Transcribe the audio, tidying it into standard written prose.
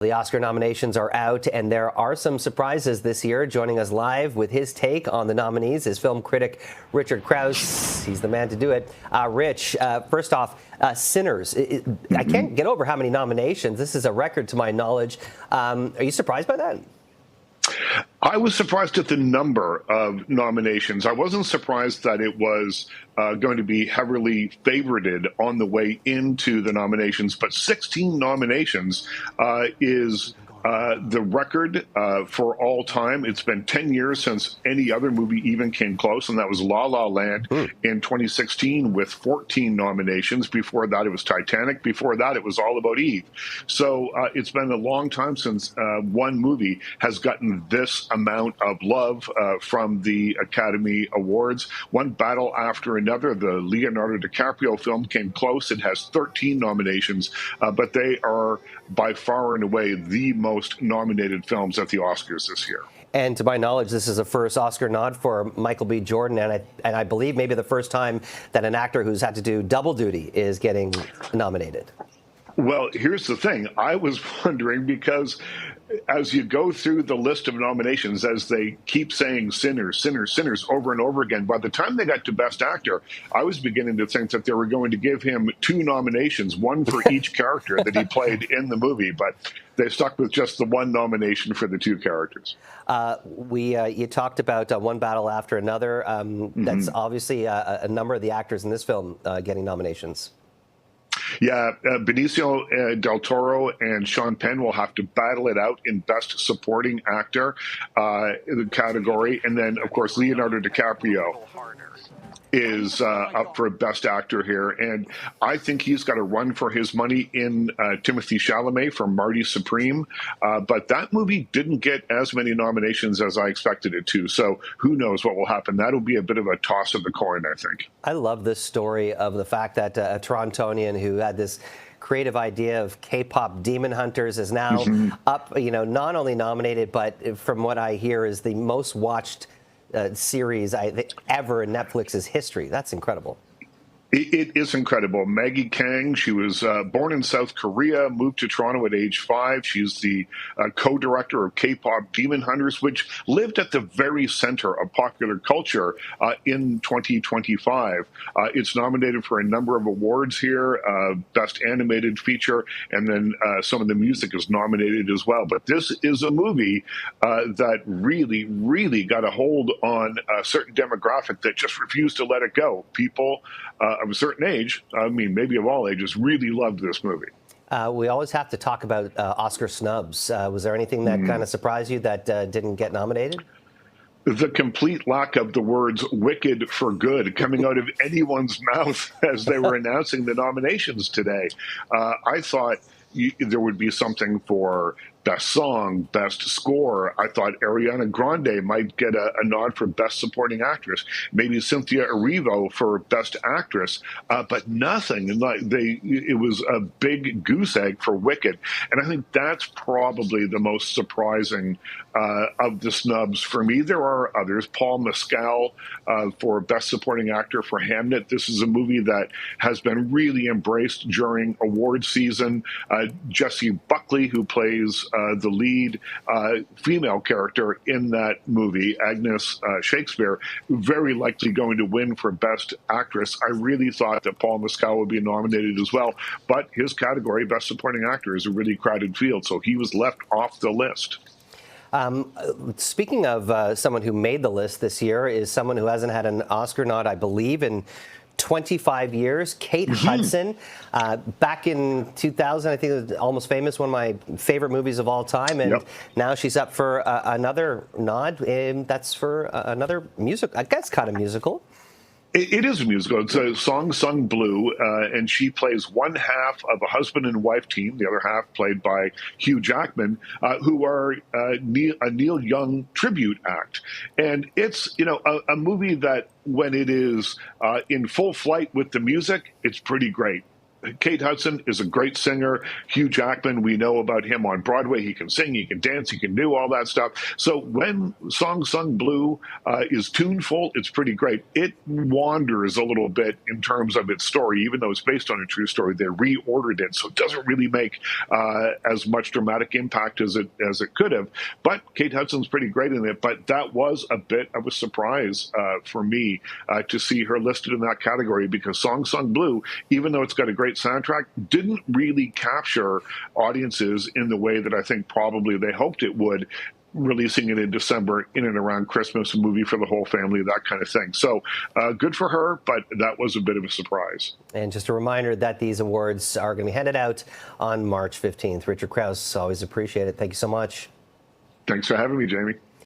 The Oscar nominations are out, and there are some surprises this year. Joining us live with his take on the nominees is film critic Richard Crouse. He's the man to do it. Rich, first off, Sinners. I can't get over how many nominations. This is a record to my knowledge. Are you surprised by that? I was surprised at the number of nominations. I wasn't surprised that it was going to be heavily favorited on the way into the nominations, but 16 nominations is the record for all time. It's been 10 years since any other movie even came close, and that was La La Land in 2016 with 14 nominations. Before that, it was Titanic. Before that, it was All About Eve. So it's been a long time since one movie has gotten this amount of love from the Academy Awards. One battle after another. The Leonardo DiCaprio film came close. It has 13 nominations, but they are by far and away the most nominated films at the Oscars this year. And to my knowledge, this is the first Oscar nod for Michael B. Jordan, and I believe maybe the first time that an actor who's had to do double duty is getting nominated. Well, here's the thing. I was wondering because as you go through the list of nominations, as they keep saying sinners, sinners, sinners over and over again, by the time they got to Best Actor, I was beginning to think that they were going to give him 2 nominations, one for each character that he played in the movie, but they stuck with just the 1 nomination for the 2 characters. You talked about one battle after another. That's obviously a number of the actors in this film getting nominations. Yeah, Benicio del Toro and Sean Penn will have to battle it out in Best Supporting Actor category. And then, of course, Leonardo DiCaprio is up for Best Actor here. And I think he's got a run for his money in Timothée Chalamet for Marty Supreme. But that movie didn't get as many nominations as I expected it to. So who knows what will happen. That'll be a bit of a toss of the coin, I think. I love this story of the fact that a Torontonian who had this creative idea of K-pop Demon Hunters is now up, not only nominated, but from what I hear is the most watched series I think ever in Netflix's history. That's incredible. It is incredible. Maggie Kang, she was born in South Korea, moved to Toronto at age 5. She's the co-director of K-pop Demon Hunters, which lived at the very center of popular culture in 2025. It's nominated for a number of awards here, Best Animated Feature, and then some of the music is nominated as well. But this is a movie that really, really got a hold on a certain demographic that just refused to let it go. People of a certain age, I mean, maybe of all ages, really loved this movie. We always have to talk about Oscar snubs. Was there anything that kind of surprised you that didn't get nominated? The complete lack of the words wicked for good coming out of anyone's mouth as they were announcing the nominations today. I thought there would be something for Best Song, Best Score. I thought Ariana Grande might get a nod for Best Supporting Actress. Maybe Cynthia Erivo for Best Actress, but nothing. It was a big goose egg for Wicked, and I think that's probably the most surprising of the snubs for me. There are others. Paul Mescal for Best Supporting Actor for Hamnet. This is a movie that has been really embraced during award season. Jessie Buckley, who plays the lead female character in that movie, Agnes Shakespeare, very likely going to win for Best Actress. I really thought that Paul Mescal would be nominated as well, but his category, Best Supporting Actor, is a really crowded field, so he was left off the list. Speaking of someone who made the list this year, is someone who hasn't had an Oscar nod, I believe, in 25 years. Kate Hudson, back in 2000, I think it was Almost Famous, one of my favorite movies of all time, and now she's up for another nod, and that's for another music, I guess kind of musical. It is a musical. It's a song sung blue, and she plays one half of a husband and wife team, the other half played by Hugh Jackman, who are a Neil Young tribute act. And it's, a movie that when it is in full flight with the music, it's pretty great. Kate Hudson is a great singer. Hugh Jackman, we know about him on Broadway. He can sing, he can dance, he can do all that stuff. So when Song Sung Blue is tuneful, it's pretty great. It wanders a little bit in terms of its story, even though it's based on a true story. They reordered it, so it doesn't really make as much dramatic impact as it could have. But Kate Hudson's pretty great in it. But that was a bit of a surprise for me to see her listed in that category, because Song Sung Blue, even though it's got a great soundtrack, didn't really capture audiences in the way that I think probably they hoped it would, releasing it in December in and around Christmas, a movie for the whole family, that kind of thing. So good for her, but that was a bit of a surprise. And just a reminder that these awards are going to be handed out on March 15th. Richard Crouse, always appreciate it. Thank you so much. Thanks for having me, Jamie.